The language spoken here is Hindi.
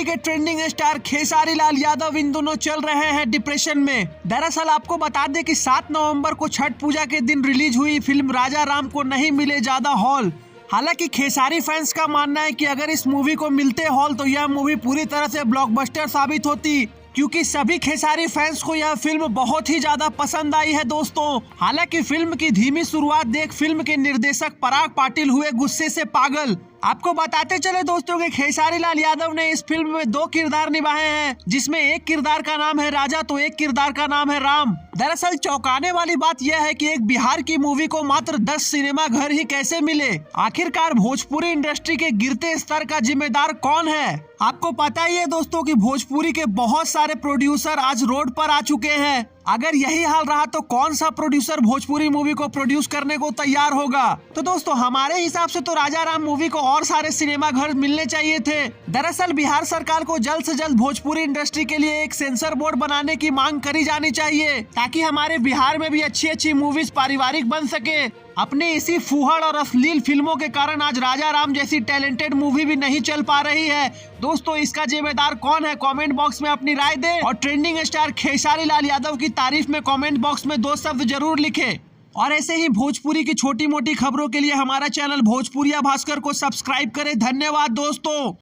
भोजपुरी के ट्रेंडिंग स्टार खेसारी लाल यादव इन दोनों चल रहे हैं डिप्रेशन में। दरअसल आपको बता दें कि 7 नवंबर को छठ पूजा के दिन रिलीज हुई फिल्म राजा राम को नहीं मिले ज्यादा हॉल। हालांकि खेसारी फैंस का मानना है कि अगर इस मूवी को मिलते हॉल तो यह मूवी पूरी तरह से ब्लॉकबस्टर साबित होती, क्योंकि सभी खेसारी फैंस को यह फिल्म बहुत ही ज्यादा पसंद आई है दोस्तों। हालांकि फिल्म की धीमी शुरुआत देख फिल्म के निर्देशक पराग पाटिल हुए गुस्से से पागल। आपको बताते चले दोस्तों कि खेसारी लाल यादव ने इस फिल्म में 2 किरदार निभाए हैं, जिसमें एक किरदार का नाम है राजा तो एक किरदार का नाम है राम। दरअसल चौंकाने वाली बात यह है कि एक बिहार की मूवी को मात्र 10 सिनेमा घर ही कैसे मिले। आखिरकार भोजपुरी इंडस्ट्री के गिरते स्तर का जिम्मेदार कौन है? आपको पता ही है दोस्तों कि भोजपुरी के बहुत सारे प्रोड्यूसर आज रोड पर आ चुके हैं। अगर यही हाल रहा तो कौन सा प्रोड्यूसर भोजपुरी मूवी को प्रोड्यूस करने को तैयार होगा? तो दोस्तों हमारे हिसाब से तो राजा राम मूवी को और सारे सिनेमा घर मिलने चाहिए थे। दरअसल बिहार सरकार को जल्द से जल्द भोजपुरी इंडस्ट्री के लिए एक सेंसर बोर्ड बनाने की मांग करी जानी चाहिए, ताकि हमारे बिहार में भी अच्छी अच्छी मूवीज पारिवारिक बन सके। अपने इसी फूहड़ और अश्लील फिल्मों के कारण आज राजा राम जैसी टैलेंटेड मूवी भी नहीं चल पा रही है। दोस्तों इसका जिम्मेदार कौन है? कमेंट बॉक्स में अपनी राय दें और ट्रेंडिंग स्टार खेसारी लाल यादव की तारीफ में कमेंट बॉक्स में 2 शब्द जरूर लिखें। और ऐसे ही भोजपुरी की छोटी मोटी खबरों के लिए हमारा चैनल भोजपुरिया भास्कर को सब्सक्राइब करें। धन्यवाद दोस्तों।